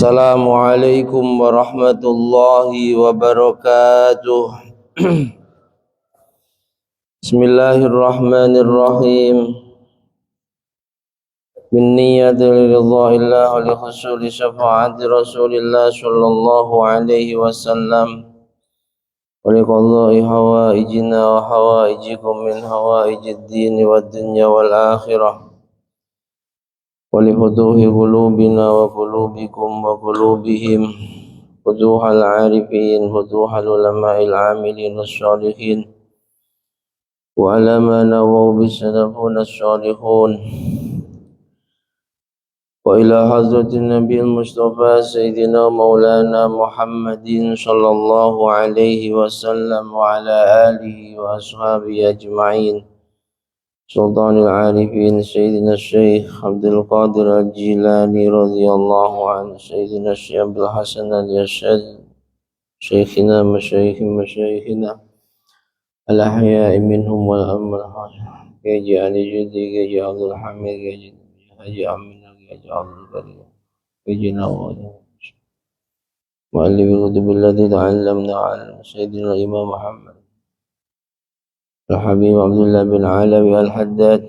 Assalamualaikum warahmatullahi wabarakatuh. Bismillahirrahmanirrahim. Min niyati ridha'illah wa li husuli syafa'ati Rasulillah sallallahu alaihi wasallam wa li qadha'i hawaijina wa hawaijikum min hawaijid dini wad dunya wal akhirah. ولفتوح قلوبنا وقلوبكم وقلوبهم فتوح العارفين فتوح العلماء العاملين الصالحين وعلى ما نووا بالسلفون الصالحون وإلى حضرة النبي المصطفى سيدنا مولانا محمد صلى الله عليه وسلم وعلى آله وأصحابه أجمعين سلطان العارفين سيدنا الشيخ عبد القادر الجيلاني رضي الله عنه سيدنا الشيخ عبد الحسن اليشهد شيخنا مشايخنا الأحياء منهم والأموات يجي علي جدي يجي عبد الحميد يجي عمنا يجي عبد الكريم يجي نوال مؤلف الكتب التي تعلمنا على سيدنا الإمام محمد الحبيب عبد الله بن علوي الحداد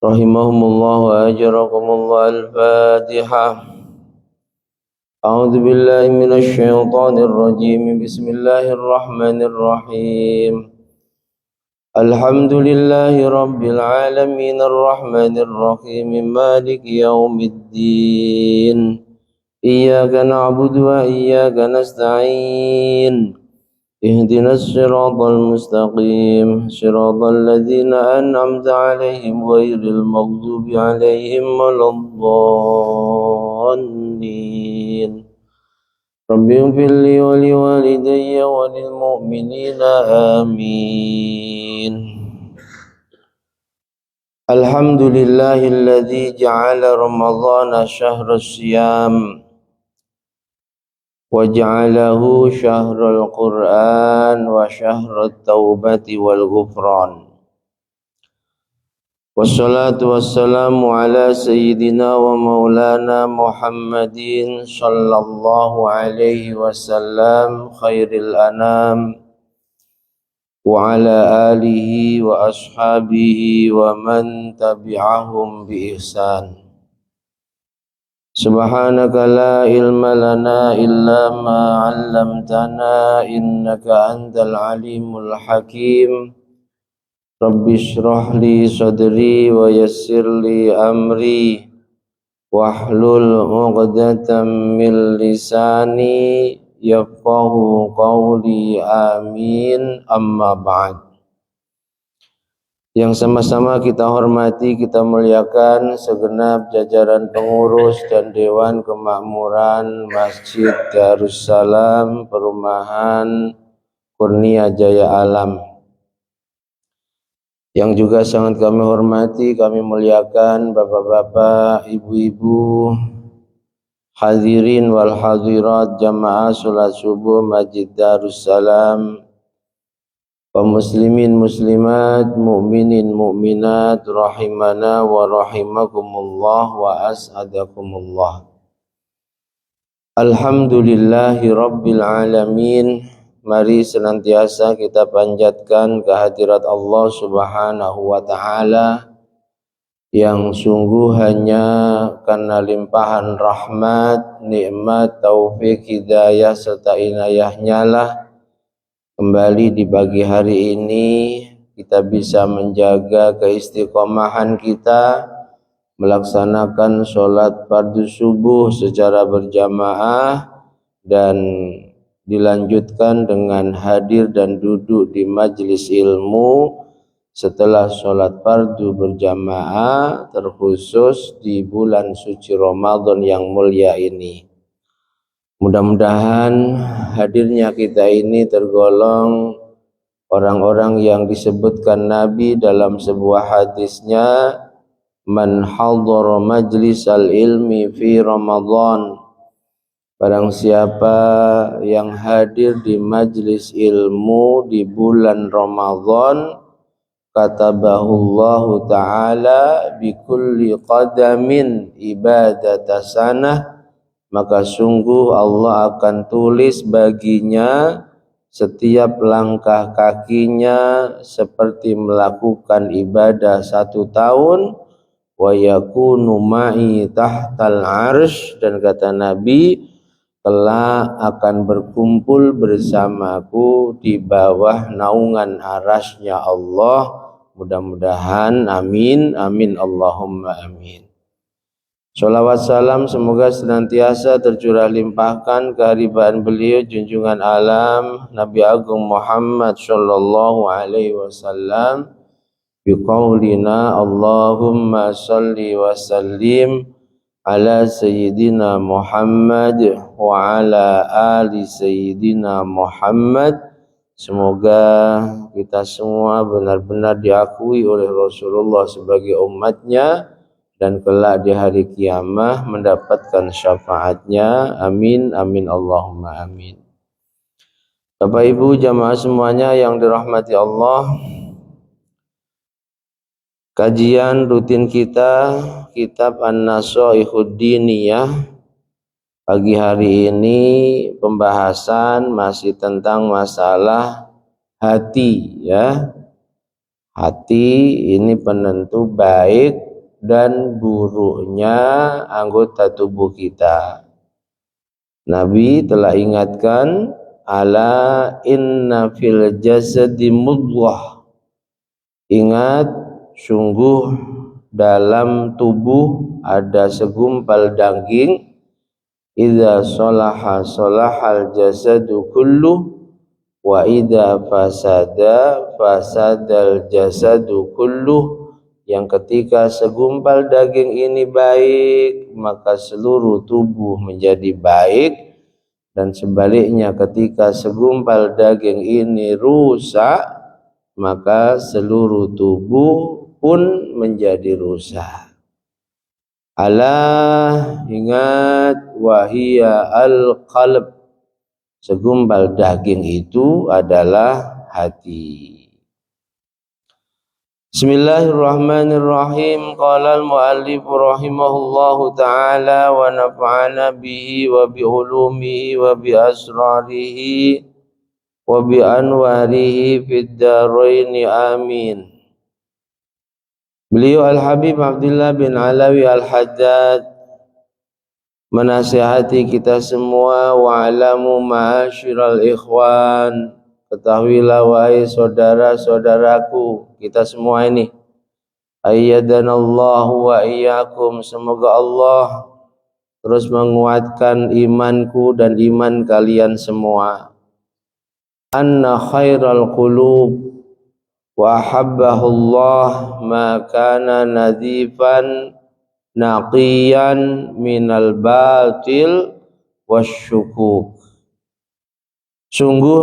رحمهم الله وأجركم الله. الفاتحة. أعوذ بالله من الشيطان الرجيم. بسم الله الرحمن الرحيم. الحمد لله رب العالمين الرحمن الرحيم مالك يوم الدين إياك نعبد وإياك نستعين اهدنا الصراط المستقيم صراط الذين أنعمت عليهم غير المغضوب عليهم ولا الضالين. رب اغفر لي ولوالدي وللمؤمنين آمين. الحمد لله الذي جعل رمضان شهر الصيام وجعله شهر القرآن وشهر التوبة والغفران. والصلاة والسلام على سيدنا ومولانا محمد صلى الله عليه وسلم خير الأنام وعلى آله وأصحابه ومن تبعهم بإحسان. Subhanaka la ilma lana illa ma 'allamtana innaka antal alimul hakim. Rabbi shrah li sadri wa yassir li amri wahlul 'uqdatam min lisani yafqahu qawli. Amin. Amma ba'd. Yang sama-sama kita hormati, kita muliakan segenap jajaran pengurus dan Dewan Kemakmuran Masjid Darussalam Perumahan Kurnia Jaya Alam. Yang juga sangat kami hormati, kami muliakan bapak-bapak, ibu-ibu, hadirin wal hadirat jamaah salat subuh Masjid Darussalam, kaum muslimin muslimat, mukminin mukminat, rahimana wa rahimakumullah wa as'adakumullah. Alhamdulillahi rabbil alamin. Mari senantiasa kita panjatkan kehadirat Allah Subhanahu wa taala yang sungguh hanya karena limpahan rahmat, nikmat, taufik, hidayah serta inayahnya lah kembali di pagi hari ini kita bisa menjaga keistiqomahan kita melaksanakan sholat fardu subuh secara berjamaah dan dilanjutkan dengan hadir dan duduk di majelis ilmu setelah sholat fardu berjamaah, terkhusus di bulan suci Ramadan yang mulia ini. Mudah-mudahan hadirnya kita ini tergolong orang-orang yang disebutkan Nabi dalam sebuah hadisnya, man hadhara majlisal ilmi fi Ramadan, barang siapa yang hadir di majlis ilmu di bulan Ramadan, katabahullahu ta'ala bikulli qadamin ibadata sanah, maka sungguh Allah akan tulis baginya setiap langkah kakinya seperti melakukan ibadah 1 tahun. Wa yakunu ma'i tahtal arsh, dan kata Nabi, kelak akan berkumpul bersamaku di bawah naungan arasy-Nya Allah. Mudah-mudahan, amin, amin, Allahumma amin. Sholawat salam semoga senantiasa tercurah limpahkan keharibaan beliau junjungan alam Nabi Agung Muhammad sallallahu alaihi wasallam biqaulina Allahumma salli wa sallim ala sayyidina Muhammad wa ala ali sayyidina Muhammad. Semoga kita semua benar-benar diakui oleh Rasulullah sebagai umatnya dan kelak di hari kiamah mendapatkan syafaatnya. Amin, amin, Allahumma amin. Bapak Ibu jamaah semuanya yang dirahmati Allah, kajian rutin kita kitab An-Nashaihud Diniyah pagi hari ini pembahasan masih tentang masalah hati ya. Hati ini penentu baik dan buruknya anggota tubuh kita. Nabi telah ingatkan, ala inna fil jasadi mudghah. Ingat, sungguh dalam tubuh ada segumpal daging. Idza sholaha sholahal jasadu kullu wa idza fasada fasadal jasadu kullu. Yang ketika segumpal daging ini baik, maka seluruh tubuh menjadi baik, dan sebaliknya ketika segumpal daging ini rusak, maka seluruh tubuh pun menjadi rusak. Alah, ingat, wahia al-qalb, segumpal daging itu adalah hati. Bismillahirrahmanirrahim. Qala al-muallif rahimahullahu ta'ala wa nafa'ana bihi wa bi ulumihi wa bi asrarihi wa bi anwarihi fid dharain amin. Beliau Al-Habib Abdullah bin Alawi Al-Haddad menasihati kita semua, wa alamu ma'asyiral ikhwan, ketahuilah wahai saudara-saudaraku, kita semua ini, ayyadanallahu wa iyyakum, semoga Allah terus menguatkan imanku dan iman kalian semua. Anna khairal qulub wa habbahullah ma kana nadhifan naqiyan minal batil wasyukuk. Sungguh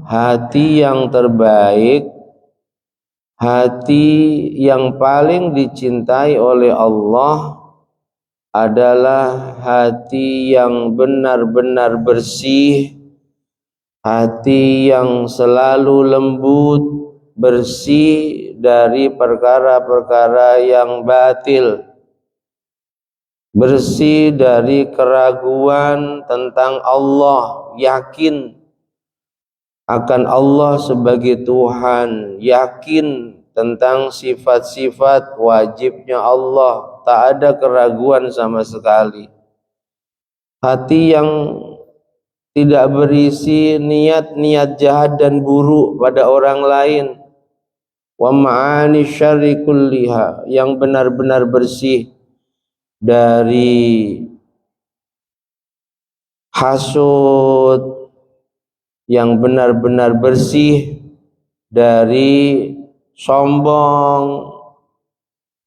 hati yang terbaik, hati yang paling dicintai oleh Allah adalah hati yang benar-benar bersih, hati yang selalu lembut, bersih dari perkara-perkara yang batil, bersih dari keraguan tentang Allah, yakin akan Allah sebagai Tuhan, yakin tentang sifat-sifat wajibnya Allah, tak ada keraguan sama sekali. Hati yang tidak berisi niat-niat jahat dan buruk pada orang lain. Wa ma'ani syarri kulliha, yang benar-benar bersih dari hasud, yang benar-benar bersih dari sombong,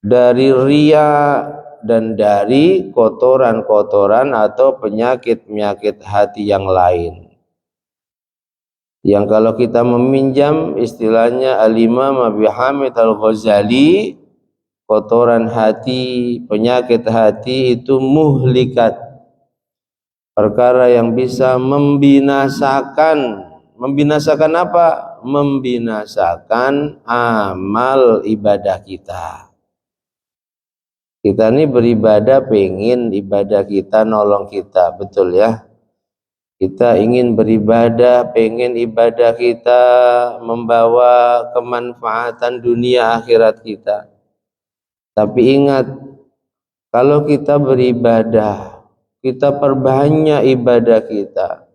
dari riya, dan dari kotoran-kotoran atau penyakit-penyakit hati yang lain. Yang kalau kita meminjam istilahnya Al-Imam Abi Hamid Al-Ghazali, kotoran hati, penyakit hati itu muhlikat, perkara yang bisa membinasakan. Membinasakan apa? membinasakan amal ibadah kita. Kita ini beribadah pengen ibadah kita nolong kita, betul ya? Kita ingin beribadah, pengen ibadah kita membawa kemanfaatan dunia akhirat kita. Tapi ingat, kalau kita beribadah, kita perbanyak ibadah kita.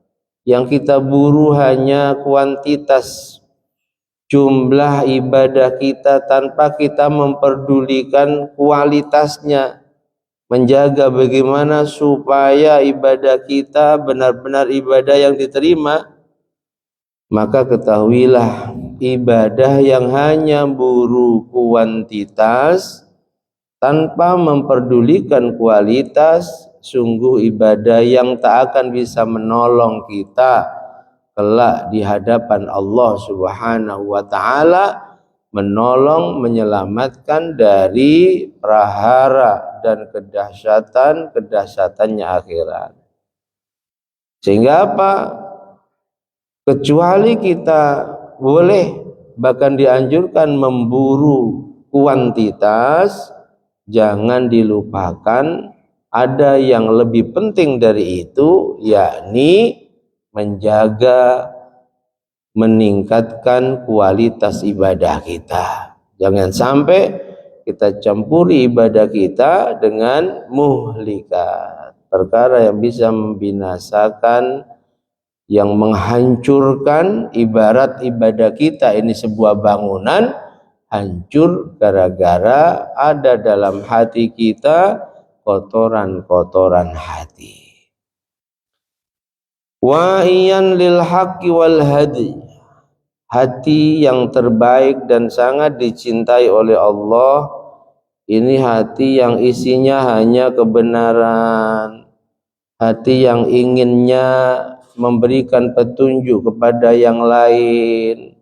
Yang kita buru hanya kuantitas jumlah ibadah kita tanpa kita memperdulikan kualitasnya. Menjaga bagaimana supaya ibadah kita benar-benar ibadah yang diterima. Maka ketahuilah, ibadah yang hanya buru kuantitas tanpa memperdulikan kualitas, sungguh ibadah yang tak akan bisa menolong kita kelak di hadapan Allah Subhanahu wa taala, menolong, menyelamatkan dari prahara dan kedahsyatannya akhirat. Sehingga apa? Kecuali kita boleh, bahkan dianjurkan memburu kuantitas, jangan dilupakan ada yang lebih penting dari itu, yakni menjaga, meningkatkan kualitas ibadah kita. Jangan sampai kita campuri ibadah kita dengan muhlikat, perkara yang bisa membinasakan, yang menghancurkan. Ibarat ibadah kita ini sebuah bangunan, hancur gara-gara ada dalam hati kita kotoran-kotoran hati. Wa'iyan lil haqqi wal hadi, hati yang terbaik dan sangat dicintai oleh Allah, ini hati yang isinya hanya kebenaran, hati yang inginnya memberikan petunjuk kepada yang lain,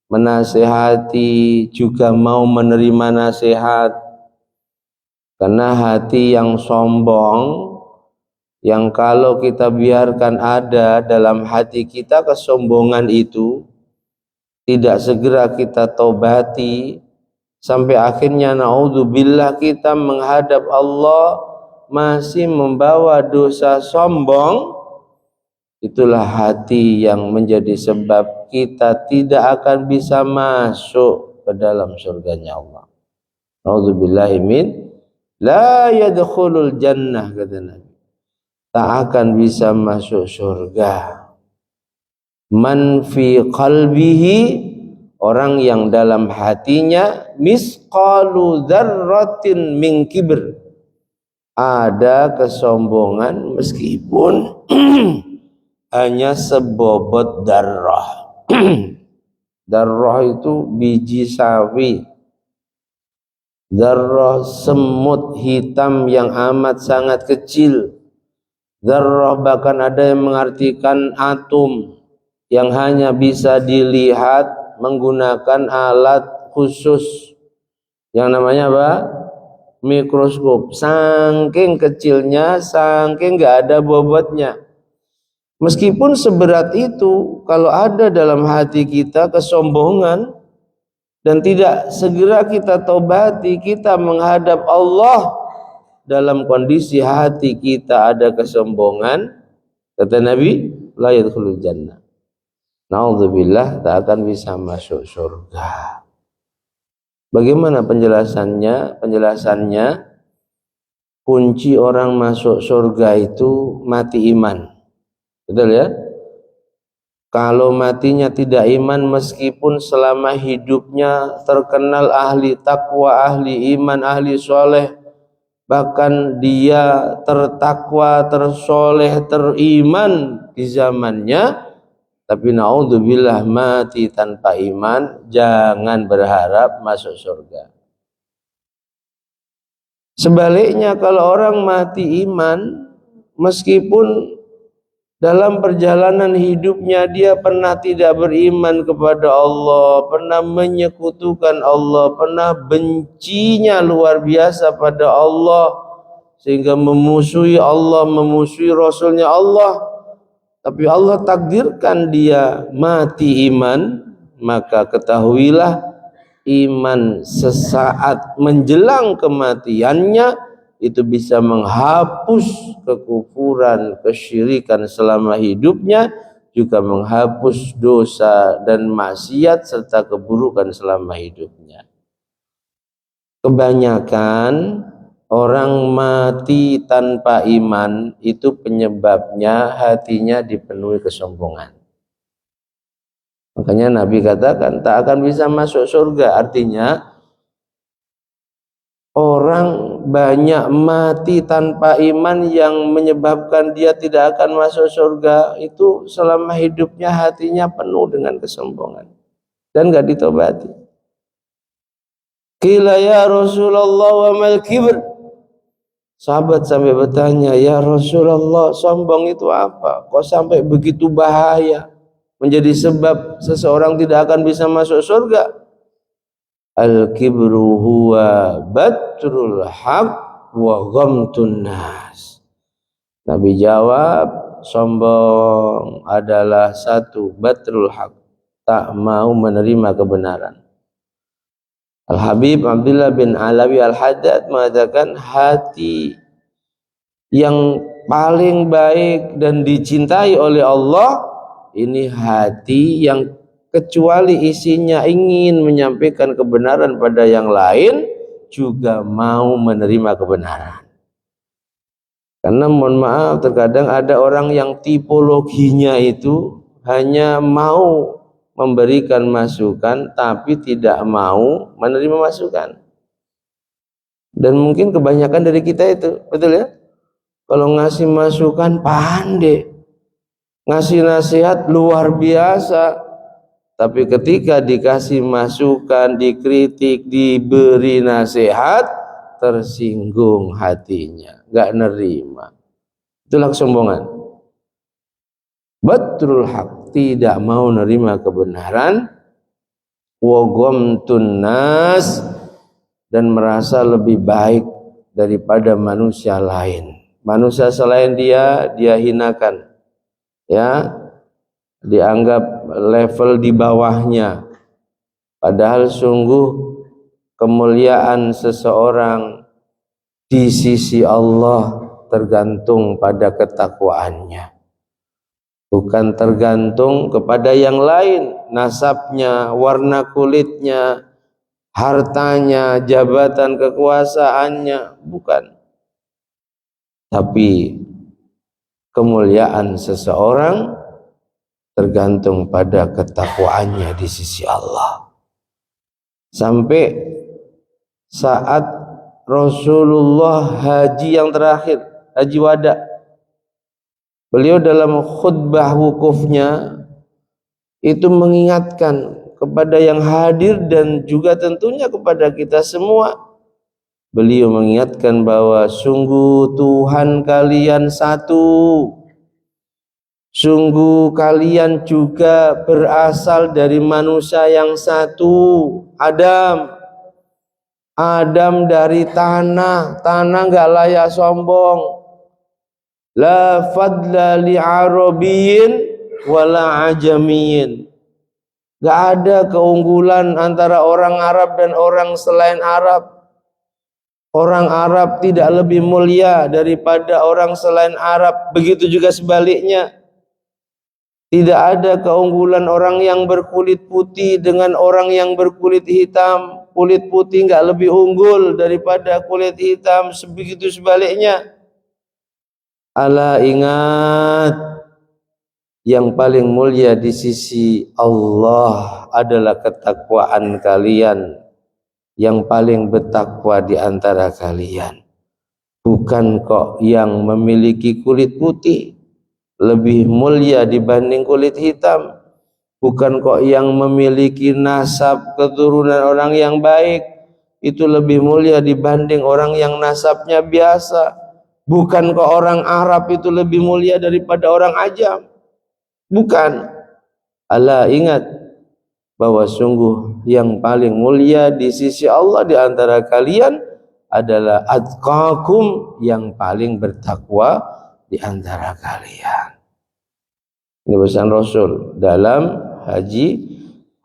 menasehati, juga mau menerima nasihat. Karena hati yang sombong, yang kalau kita biarkan ada dalam hati kita kesombongan itu, tidak segera kita taubati, sampai akhirnya naudzubillah kita menghadap Allah masih membawa dosa sombong, itulah hati yang menjadi sebab kita tidak akan bisa masuk ke dalam surganya Allah. Naudzubillahi min la yadkhulul jannah, kata Nabi, tak akan bisa masuk surga. Man fi qalbihi, orang yang dalam hatinya misqalu dzarratin min kibr, ada kesombongan meskipun hanya sebobot darah. Darah itu biji sawi, darah semut hitam yang amat sangat kecil. Darah bahkan ada yang mengartikan atom yang hanya bisa dilihat menggunakan alat khusus yang namanya apa? Mikroskop. Saking kecilnya, saking nggak ada bobotnya. Meskipun seberat itu, kalau ada dalam hati kita kesombongan dan tidak segera kita taubati, kita menghadap Allah dalam kondisi hati kita ada kesombongan, kata Nabi, la yadkhulul jannah. Naudzubillah, tak akan bisa masuk surga. Bagaimana penjelasannya? Penjelasannya, kunci orang masuk surga itu mati iman. Betul ya? Kalau matinya tidak iman, meskipun selama hidupnya terkenal ahli takwa, ahli iman, ahli soleh, bahkan dia tertakwa, tersoleh, teriman di zamannya, tapi naudzubillah mati tanpa iman, jangan berharap masuk surga. Sebaliknya, kalau orang mati iman, meskipun dalam perjalanan hidupnya dia pernah tidak beriman kepada Allah, pernah menyekutukan Allah, pernah bencinya luar biasa pada Allah, sehingga memusuhi Allah, memusuhi Rasulnya Allah, tapi Allah takdirkan dia mati iman, maka ketahuilah iman sesaat menjelang kematiannya itu bisa menghapus kekufuran, kesyirikan selama hidupnya, juga menghapus dosa dan maksiat serta keburukan selama hidupnya. Kebanyakan orang mati tanpa iman itu penyebabnya hatinya dipenuhi kesombongan. Makanya Nabi katakan tak akan bisa masuk surga. Artinya orang banyak mati tanpa iman yang menyebabkan dia tidak akan masuk surga itu selama hidupnya hatinya penuh dengan kesombongan dan gak ditobati. Qila ya Rasulullah wa mal kibr. Sahabat sampai bertanya, ya Rasulullah, sombong itu apa? Kok sampai begitu bahaya? Menjadi sebab seseorang tidak akan bisa masuk surga. Al-kibru huwa batrul haq wa ghamtun nas. Nabi jawab, sombong adalah satu, batrul haq, tak mau menerima kebenaran. Al-Habib Abdullah bin Alawi Al-Haddad mengatakan hati yang paling baik dan dicintai oleh Allah ini hati yang kecuali isinya ingin menyampaikan kebenaran pada yang lain juga mau menerima kebenaran. Karena mohon maaf terkadang ada orang yang tipologinya itu hanya mau memberikan masukan tapi tidak mau menerima masukan. Dan mungkin kebanyakan dari kita itu, betul ya? Kalau ngasih masukan pandai, ngasih nasihat luar biasa, tapi ketika dikasih masukan, dikritik, diberi nasihat, tersinggung hatinya, gak nerima. Itulah kesombongan. Batrul haq, tidak mau nerima kebenaran, wa ghamtun nas, dan merasa lebih baik daripada manusia lain. Manusia selain dia hinakan, ya, dianggap level di bawahnya. Padahal sungguh kemuliaan seseorang di sisi Allah tergantung pada ketakwaannya. Bukan tergantung kepada yang lain, nasabnya, warna kulitnya, hartanya, jabatan kekuasaannya, bukan. Tapi kemuliaan seseorang tergantung pada ketakwaannya di sisi Allah. Sampai saat Rasulullah haji yang terakhir, haji wada, beliau dalam khutbah wukufnya itu mengingatkan kepada yang hadir dan juga tentunya kepada kita semua. Beliau mengingatkan bahwa sungguh Tuhan kalian satu, sungguh kalian juga berasal dari manusia yang satu, Adam. Adam dari tanah, tanah gak layak sombong. La fadla li arabiyyin wala ajamiyin. Gak ada keunggulan antara orang Arab dan orang selain Arab. Orang Arab tidak lebih mulia daripada orang selain Arab. Begitu juga sebaliknya. Tidak ada keunggulan orang yang berkulit putih dengan orang yang berkulit hitam. Kulit putih gak lebih unggul daripada kulit hitam. Begitu sebaliknya. Ala ingat, yang paling mulia di sisi Allah adalah ketakwaan kalian. Yang paling bertakwa di antara kalian. Bukan kok yang memiliki kulit putih lebih mulia dibanding kulit hitam. Bukan kok yang memiliki nasab keturunan orang yang baik itu lebih mulia dibanding orang yang nasabnya biasa. Bukan kok orang Arab itu lebih mulia daripada orang Ajam. Bukan. Ala ingat bahwa sungguh yang paling mulia di sisi Allah di antara kalian adalah atqakum, yang paling bertakwa di antara kalian. Ini pesan Rasul dalam haji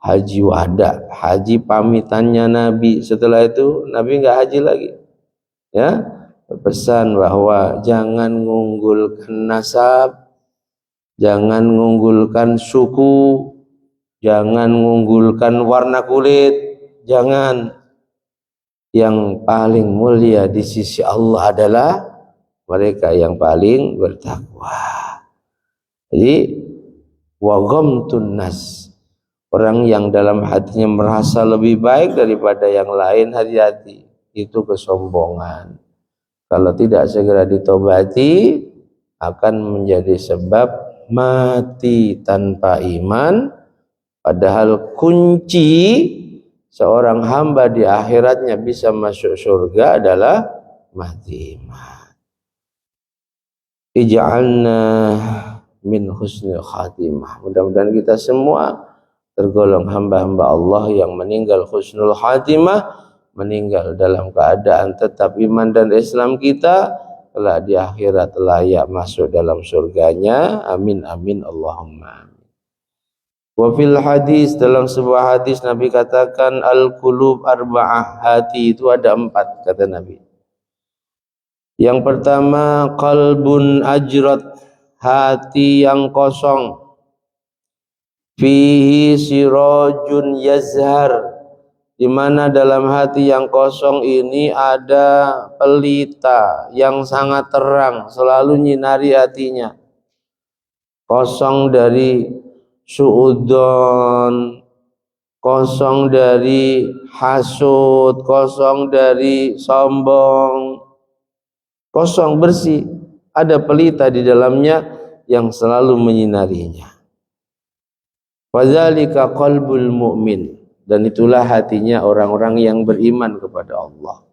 haji wada, haji pamitannya Nabi. Setelah itu Nabi nggak haji lagi. Ya, berpesan bahwa jangan mengunggulkan nasab, jangan mengunggulkan suku, jangan mengunggulkan warna kulit, jangan. Yang paling mulia di sisi Allah adalah mereka yang paling bertakwa. Jadi wa ghamtun nas, orang yang dalam hatinya merasa lebih baik daripada yang lain, hati-hati, itu kesombongan. Kalau tidak segera ditobati akan menjadi sebab mati tanpa iman, padahal kunci seorang hamba di akhiratnya bisa masuk surga adalah mati iman. Ij'alna min husnil khatimah. Mudah-mudahan kita semua tergolong hamba-hamba Allah yang meninggal husnul khatimah, meninggal dalam keadaan tetap iman dan Islam kita, telah di akhirat layak masuk dalam surganya. Amin amin Allahumma. Wa fil hadis, dalam sebuah hadis Nabi katakan al-qulub arba'ah, hati itu ada 4 kata Nabi. Yang pertama qalbun ajrat, hati yang kosong. Fihi sirajun yazhar, di mana dalam hati yang kosong ini ada pelita yang sangat terang selalu nyinari hatinya. Kosong dari suudzon, kosong dari hasud, kosong dari sombong, kosong bersih, ada pelita di dalamnya yang selalu menyinarinya. Wadzalika qalbul mu'min, dan itulah hatinya orang-orang yang beriman kepada Allah,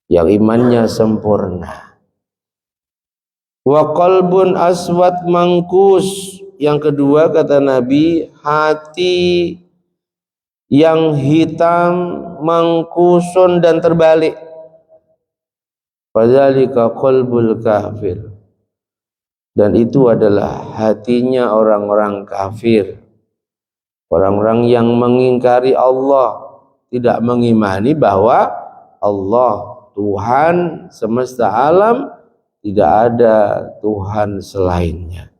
yang imannya sempurna. Wa qalbun aswad mangkus, yang kedua kata Nabi, hati yang hitam mangkusun dan terbalik. Wadzalika qalbul kafir, dan itu adalah hatinya orang-orang kafir, orang-orang yang mengingkari Allah, tidak mengimani bahwa Allah Tuhan semesta alam, tidak ada Tuhan selainnya.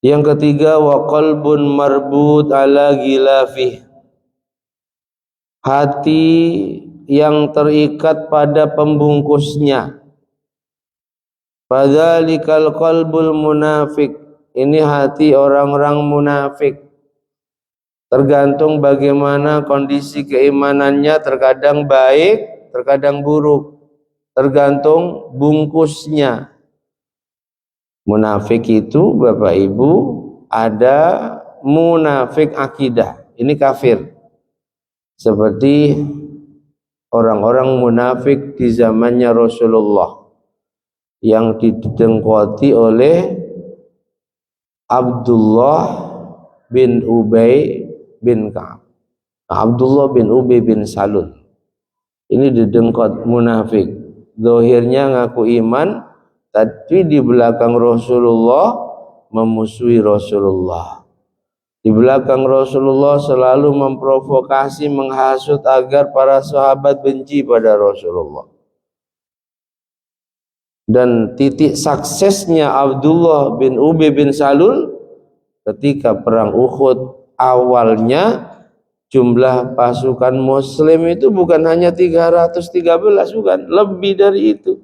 Yang ketiga wa qalbun marbut ala ghilafih, hati yang terikat pada pembungkusnya. Fadzalikal qalbul munafik, ini hati orang-orang munafik. Tergantung bagaimana kondisi keimanannya, terkadang baik, terkadang buruk, tergantung bungkusnya. Munafik itu Bapak Ibu, ada munafik akidah, ini kafir. Seperti orang-orang munafik di zamannya Rasulullah yang didengkoti oleh Abdullah bin Ubay bin Ka'ab, Abdullah bin Ubay bin Salul. Ini didengkot munafik, zahirnya ngaku iman, tapi di belakang Rasulullah memusuhi Rasulullah. Di belakang Rasulullah selalu memprovokasi, menghasut agar para sahabat benci pada Rasulullah. Dan titik suksesnya Abdullah bin Ubay bin Salul ketika perang Uhud, awalnya jumlah pasukan muslim itu bukan hanya 313, bukan, lebih dari itu.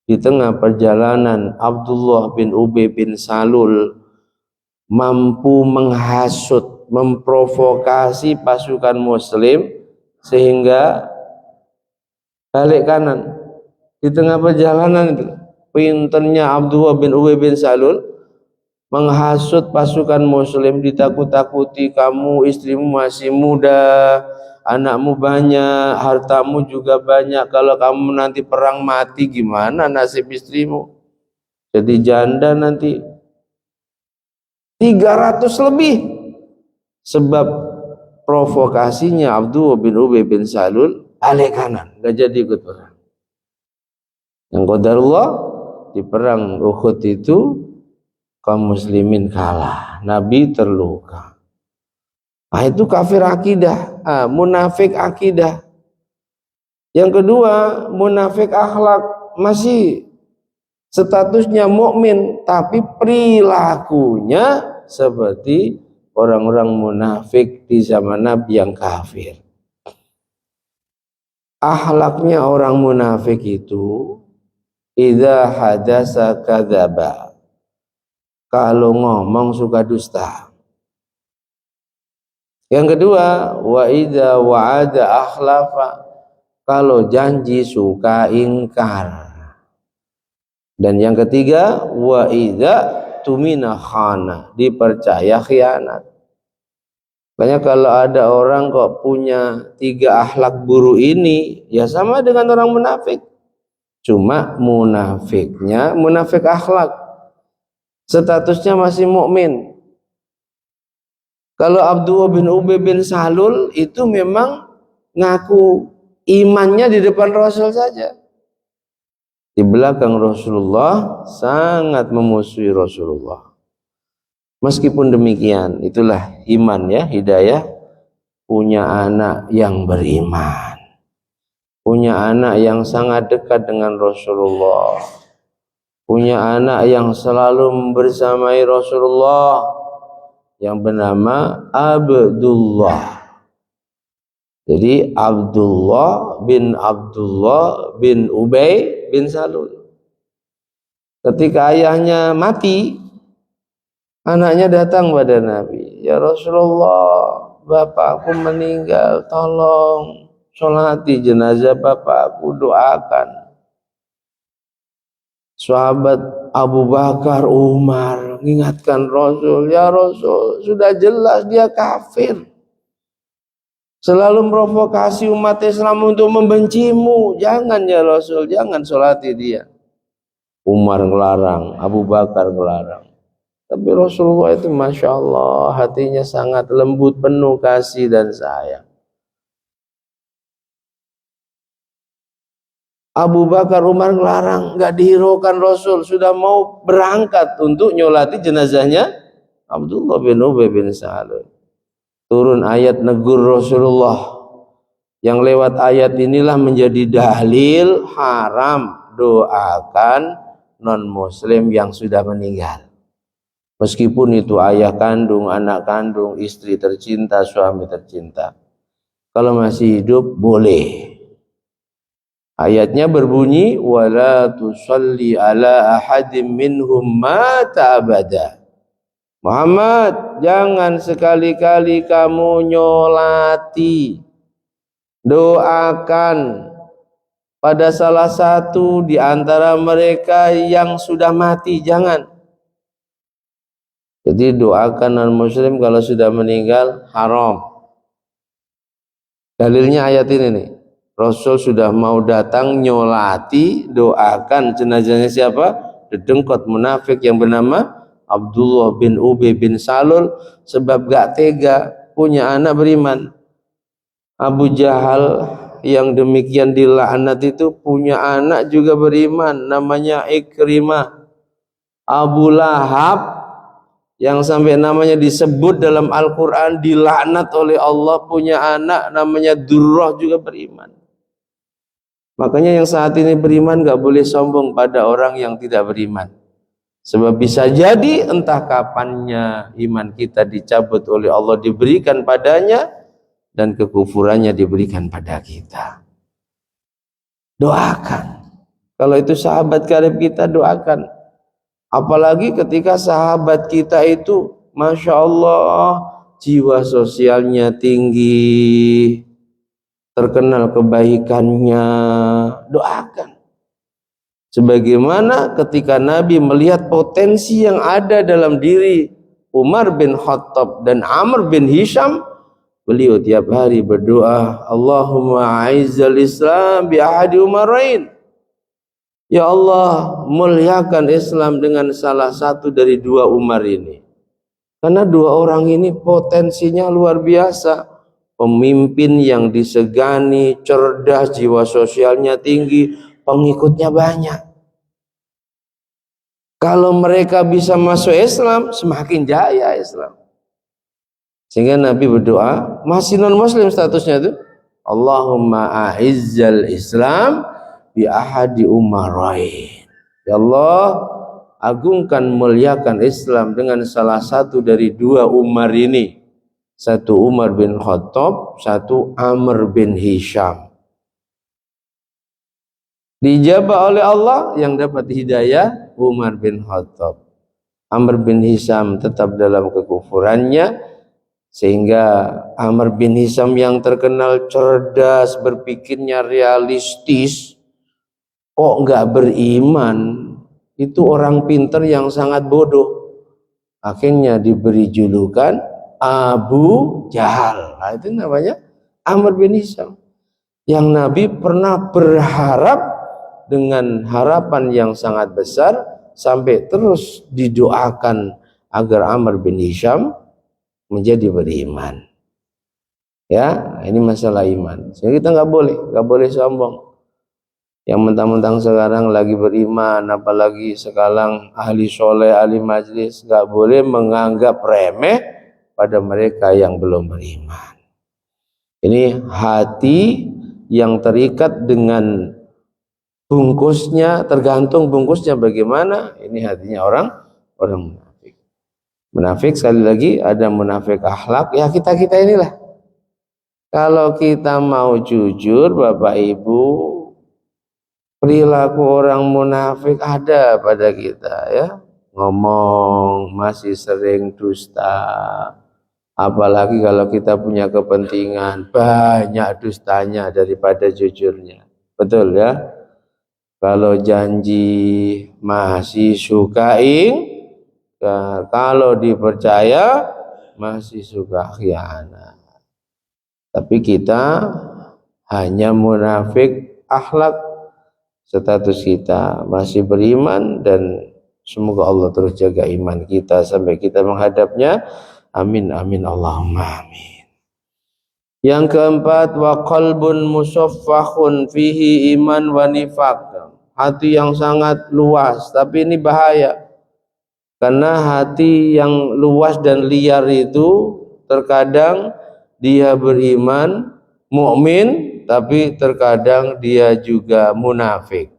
Di tengah perjalanan Abdullah bin Ubay bin Salul mampu menghasut, memprovokasi pasukan muslim sehingga balik kanan. Di tengah perjalanan itu pinternya Abdullah bin Ubay bin Salul menghasut pasukan muslim, ditakut-takuti, kamu istrimu masih muda, anakmu banyak, hartamu juga banyak, kalau kamu nanti perang mati gimana nasib istrimu, jadi janda nanti. 300 lebih, sebab provokasinya Abdullah bin Ubay bin Salul balik kanan, gak jadi ikut perang. Yang qadarullah di perang Uhud itu kaum muslimin kalah, Nabi terluka. Nah, itu kafir akidah, munafik akidah. Yang kedua, munafik akhlak, masih statusnya mukmin tapi perilakunya seperti orang-orang munafik di zaman Nabi yang kafir. Akhlaknya orang munafik itu idza hadasa kadzaba. Kalau ngomong suka dusta. Yang kedua, wa idza wa'ada akhlafa. Kalau janji suka ingkar. Dan yang ketiga, wa idza tumina khana, dipercaya khianat. Makanya kalau ada orang kok punya 3 akhlak buruk ini, ya sama dengan orang munafik. Cuma munafiknya munafik akhlak. Statusnya masih mukmin. Kalau Abdullah bin Ubay bin Salul itu memang ngaku imannya di depan Rasul saja. Di belakang Rasulullah sangat memusuhi Rasulullah. Meskipun demikian, itulah iman ya, hidayah. Punya anak yang beriman, punya anak yang sangat dekat dengan Rasulullah, punya anak yang selalu bersamai Rasulullah, yang bernama Abdullah. Jadi Abdullah bin Ubay bin Salul. Ketika ayahnya mati, anaknya datang pada Nabi, ya Rasulullah, bapakku meninggal, tolong sholati jenazah bapakku, doakan. Sahabat Abu Bakar, Umar mengingatkan Rasul, ya Rasul, sudah jelas dia kafir, selalu memprovokasi umat Islam untuk membencimu, jangan ya Rasul, jangan sholati dia. Umar ngelarang, Abu Bakar ngelarang. Tapi Rasulullah itu Masya Allah, hatinya sangat lembut, penuh kasih dan sayang. Abu Bakar, Umar ngelarang, nggak dihiraukan Rasul, sudah mau berangkat untuk nyolati jenazahnya Abdullah bin Ubay bin Salul. Turun ayat negur Rasulullah, yang lewat ayat inilah menjadi dalil haram doakan non muslim yang sudah meninggal. Meskipun itu ayah kandung, anak kandung, istri tercinta, suami tercinta. Kalau masih hidup boleh. Ayatnya berbunyi, wala tusalli ala ahadim minhum mata abada. Muhammad, jangan sekali-kali kamu nyolati, doakan pada salah satu di antara mereka yang sudah mati, jangan. Jadi doakan non-muslim kalau sudah meninggal haram. Dalilnya ayat ini nih. Rasul sudah mau datang nyolati, doakan jenazahnya siapa? Dedengkot munafik yang bernama Abdullah bin Ubay bin Salul, sebab gak tega punya anak beriman. Abu Jahal yang demikian dilaknat itu punya anak juga beriman, namanya Ikrimah. Abu Lahab yang sampai namanya disebut dalam Al-Quran, dilaknat oleh Allah, punya anak namanya Durrah juga beriman. Makanya yang saat ini beriman gak boleh sombong pada orang yang tidak beriman. Sebab bisa jadi entah kapannya iman kita dicabut oleh Allah, diberikan padanya, dan kekufurannya diberikan pada kita. Doakan. Kalau itu sahabat karib kita, doakan. Apalagi ketika sahabat kita itu Masya Allah jiwa sosialnya tinggi, terkenal kebaikannya, doakan. Sebagaimana ketika Nabi melihat potensi yang ada dalam diri Umar bin Khattab dan Amr bin Hisham, beliau tiap hari berdoa, Allahumma a'izzal Islam bi ahadi Umarain. Ya Allah, muliakan Islam dengan salah satu dari 2 Umar ini. Karena 2 orang ini potensinya luar biasa. Pemimpin yang disegani, cerdas, jiwa sosialnya tinggi, pengikutnya banyak. Kalau mereka bisa masuk Islam, semakin jaya Islam. Sehingga Nabi berdoa, masih non muslim statusnya itu, Allahumma a'izzal Islam bi ahadi umarain. Ya Allah, agungkan muliakan Islam dengan salah satu dari dua Umar ini. Satu Umar bin Khattab, satu Amr bin Hisham. Dijabah oleh Allah, yang dapat hidayah Umar bin Khattab. Amr bin Hisham tetap dalam kekufurannya, sehingga Amr bin Hisham yang terkenal cerdas, berpikirnya realistis, kok enggak beriman? Itu orang pintar yang sangat bodoh. Akhirnya diberi julukan Abu Jahal. Nah, itu namanya Amr bin Hisham. Yang Nabi pernah berharap dengan harapan yang sangat besar, sampai terus didoakan agar Amr bin Hisham menjadi beriman. Ya, ini masalah iman. Jadi kita nggak boleh sombong. Yang mentang-mentang sekarang lagi beriman, apalagi sekarang ahli soleh, ahli majlis, nggak boleh menganggap remeh pada mereka yang belum beriman. Ini hati yang terikat dengan bungkusnya, tergantung bungkusnya bagaimana. Ini hatinya orang munafik. Munafik sekali lagi ada munafik akhlak. Ya kita inilah. Kalau kita mau jujur, Bapak Ibu, perilaku orang munafik ada pada kita, ya. Ngomong masih sering dusta. Apalagi kalau kita punya kepentingan, banyak dustanya daripada jujurnya. Betul ya? Kalau janji masih suka kalau dipercaya masih suka khianat. Tapi kita hanya munafik akhlak, status kita masih beriman, dan semoga Allah terus jaga iman kita sampai kita menghadapnya. Amin amin Allahumma amin. Yang keempat, wa qalbun musaffahun fihi iman wa nifaq. Hati yang sangat luas, tapi ini bahaya. Karena hati yang luas dan liar itu terkadang dia beriman, mukmin, tapi terkadang dia juga munafik.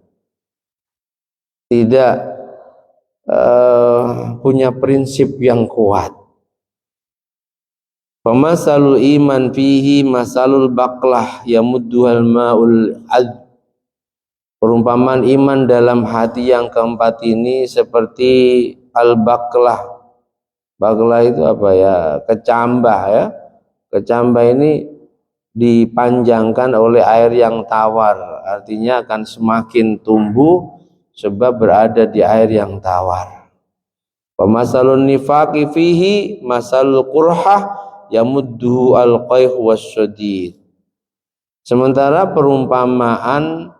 Tidak punya prinsip yang kuat. Pemasalul iman fihi masalul baqlah yamudduhal ma'ul ad. Perumpamaan iman dalam hati yang keempat ini seperti al-baqlah. Baqlah itu apa ya? Kecambah ya. Kecambah ini dipanjangkan oleh air yang tawar. Artinya akan semakin tumbuh sebab berada di air yang tawar. Pemasalun nifaqi fihi masalul qurhah yamudduhu al-qayh was-shadid. Sementara perumpamaan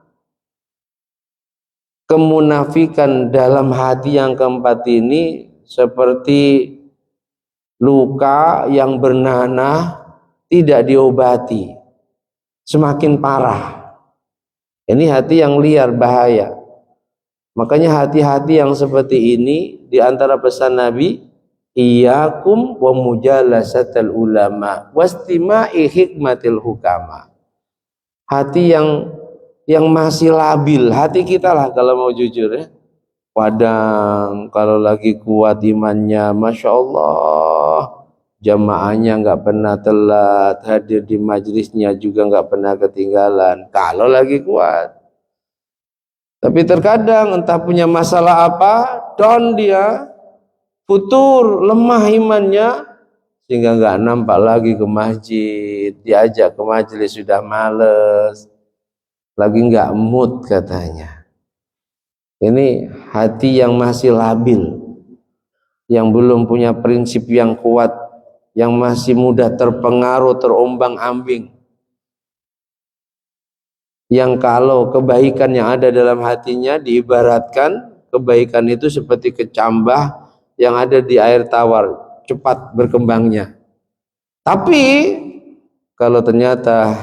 kemunafikan dalam hati yang keempat ini seperti luka yang bernanah tidak diobati, semakin parah. Ini hati yang liar, bahaya. Makanya hati-hati yang seperti ini, di antara pesan Nabi, iyyakum wa mujalasatal ulama wastima'i hikmatil hukama. Hati yang masih labil, hati kita lah kalau mau jujur ya. Kadang kalau lagi kuat imannya, Masya Allah, jamaahnya nggak pernah telat, hadir di majelisnya juga nggak pernah ketinggalan, kalau lagi kuat. Tapi terkadang entah punya masalah apa, down dia, futur, lemah imannya, sehingga nggak nampak lagi ke masjid, diajak ke majelis sudah males, lagi nggak mood katanya. Ini hati yang masih labil, yang belum punya prinsip yang kuat, yang masih mudah terpengaruh, terombang-ambing. Yang kalau kebaikan yang ada dalam hatinya diibaratkan, kebaikan itu seperti kecambah yang ada di air tawar, cepat berkembangnya. Tapi kalau ternyata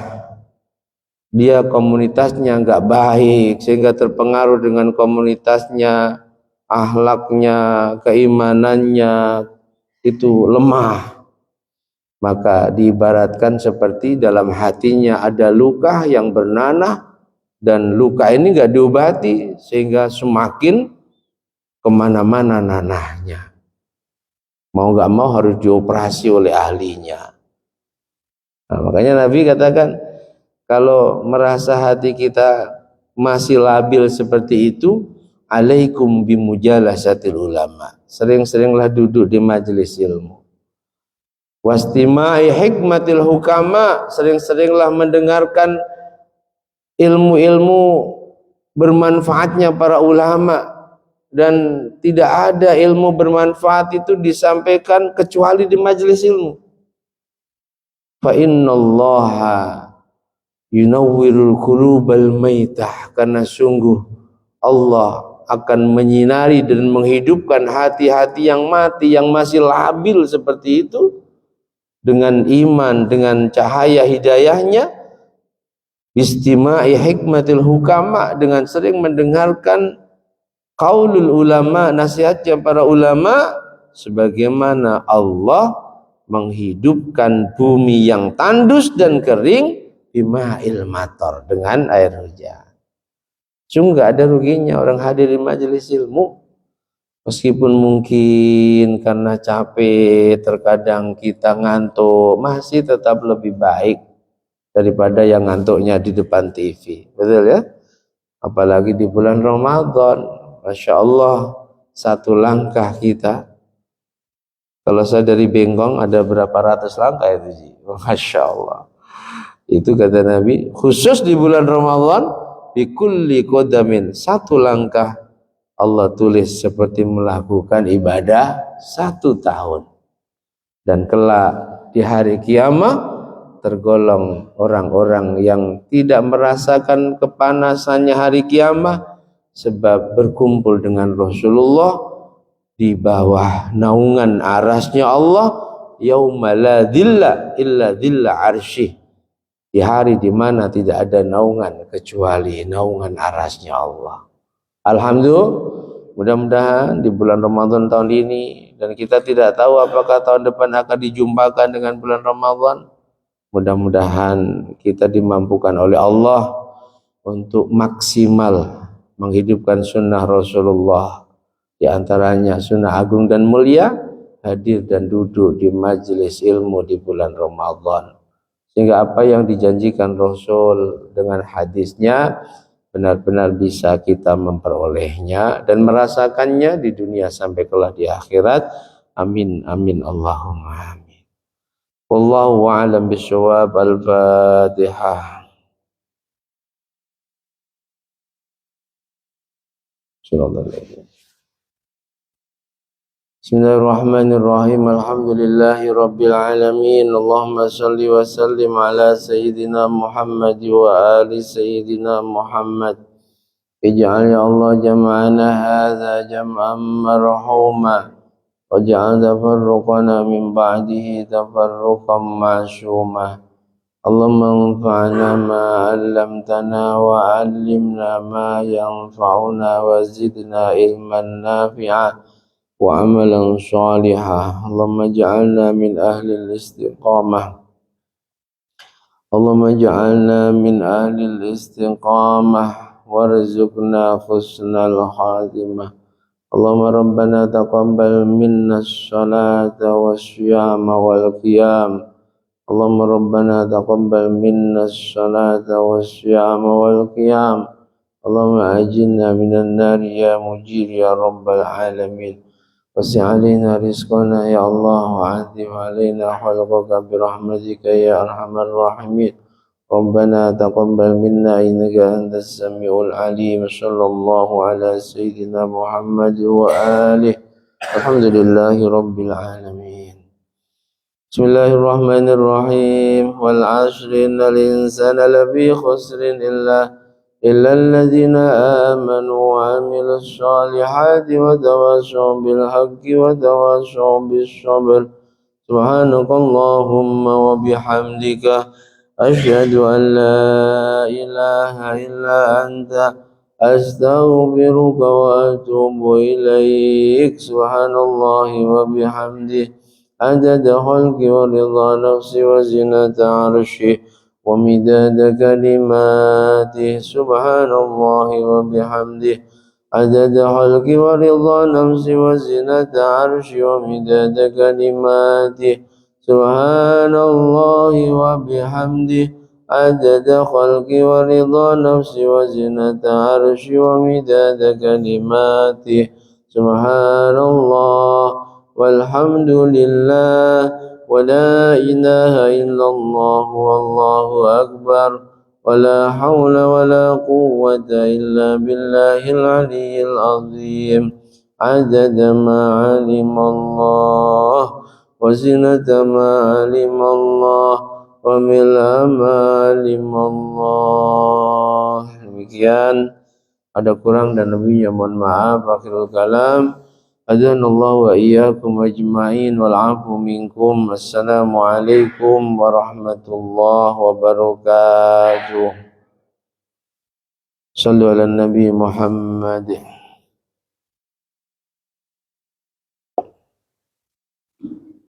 dia komunitasnya nggak baik, sehingga terpengaruh dengan komunitasnya, akhlaknya, keimanannya itu lemah, maka diibaratkan seperti dalam hatinya ada luka yang bernanah, dan luka ini gak diobati sehingga semakin kemana-mana nanahnya. Mau gak mau harus dioperasi oleh ahlinya. Nah, makanya Nabi katakan, kalau merasa hati kita masih labil seperti itu, alaikum bimujalasatil ulama. Sering-seringlah duduk di majelis ilmu. Wastimai hikmatil hukama, sering-seringlah mendengarkan ilmu-ilmu bermanfaatnya para ulama. Dan tidak ada ilmu bermanfaat itu disampaikan kecuali di majelis ilmu. Fa innallaha yunawwirul qulubal maitah, karena sungguh Allah akan menyinari dan menghidupkan hati-hati yang mati, yang masih labil seperti itu, dengan iman, dengan cahaya hidayahnya. Istima'i hikmatil hukama, dengan sering mendengarkan qaulul ulama, nasihatnya para ulama, sebagaimana Allah menghidupkan bumi yang tandus dan kering bima'il matar, dengan air hujan. Sungguh gak ada ruginya orang hadir di majelis ilmu, meskipun mungkin karena capek, terkadang kita ngantuk, masih tetap lebih baik daripada yang ngantuknya di depan TV. Betul ya? Apalagi di bulan Ramadan. Masya Allah, satu langkah kita, kalau saya dari Bengkong ada berapa ratus langkah itu sih. Masya Allah. Itu kata Nabi, khusus di bulan Ramadan, bikulli qadamin, satu langkah Allah tulis seperti melakukan ibadah 1 tahun. Dan kelak di hari kiamat tergolong orang-orang yang tidak merasakan kepanasannya hari kiamat, sebab berkumpul dengan Rasulullah di bawah naungan arasnya Allah, yauma la dhilla illa dhilla arsyih, di hari di mana tidak ada naungan kecuali naungan arasnya Allah. Alhamdulillah, mudah-mudahan di bulan Ramadan tahun ini, dan kita tidak tahu apakah tahun depan akan dijumpakan dengan bulan Ramadan, mudah-mudahan kita dimampukan oleh Allah untuk maksimal menghidupkan sunnah Rasulullah, di antaranya sunnah agung dan mulia, hadir dan duduk di majelis ilmu di bulan Ramadan, sehingga apa yang dijanjikan Rasul dengan hadisnya benar-benar bisa kita memperolehnya dan merasakannya di dunia sampai kelak di akhirat. Amin amin Allahumma amin. Wallahu a'lam bishawab. Al-Fatihah. Bismillahirrahmanirrahim. Alhamdulillahi rabbil alamin. Allahumma salli wa sallim ala sayyidina Muhammad wa ali sayyidina Muhammad. Ij'al ya Allah jam'ana hadza jam'an marhuma, waj'al tafarruqana min ba'dihi tafarruqan ma'suma. Allahumma anfa'na ma 'allamtana wa 'allimna ma yanfa'una wa zidna ilman nafi'a wa 'amalan shalihan. Allahumma ij'alna min ahli al-istiqamah. Allahumma ij'alna min ahli al-istiqamah warzuqna husnal khatimah. Allahumma rabbana taqabbal minna as-salata was-siyama wal-qiyam. Allahumma rabbana taqabbal minna as-salata was-siyama wal-qiyam. Allahumma ajinna minan nari ya mujir ya rabbal alamin. Wasi' alaina rizqana ya Allah, wa adim alaina khalqaka birahmatika ya arhamar rahimin. Rabbana taqabbal minna innaka antas samiul alim. Sallallahu ala sayyidina Muhammad wa alihi. Alhamdulillahi rabbil alamin. Bismillahirrahmanirrahim. Wal 'ashri innal insana lafi khusrin illa alladhina amanu wa 'amilus solihati wa tawassaw bil haqqi wa tawassaw bis sabr. Subhanakallahumma wa bihamdika asyhadu an la ilaha illa anta astaghfiruka wa atubu ilaik. Subhanallahi wa bihamdihi عدد خلق ورضا نفسي وزنة عرشه ومداد كلماته سبحان الله وبحمده عدد خلق ورضا نفسي وزنة عرشه ومداد كلماته سبحان الله وبحمده عدد خلق ورضا نفسي وزنة عرشي ومداد كلماته سبحان الله والحمد لله ولا إله إلا الله والله أكبر ولا حول ولا قوة إلا بالله العلي العظيم عدد ما علم الله وزنة ما علم الله وملء ما علم Allah. Demikian, ada kurang dan lebihnya mohon maaf. Akhirul kalam, adzanallahu wa iyyakum ajma'in wal 'afu minkum. Assalamualaikum warahmatullahi wabarakatuh. Sallu ala Nabi Muhammad.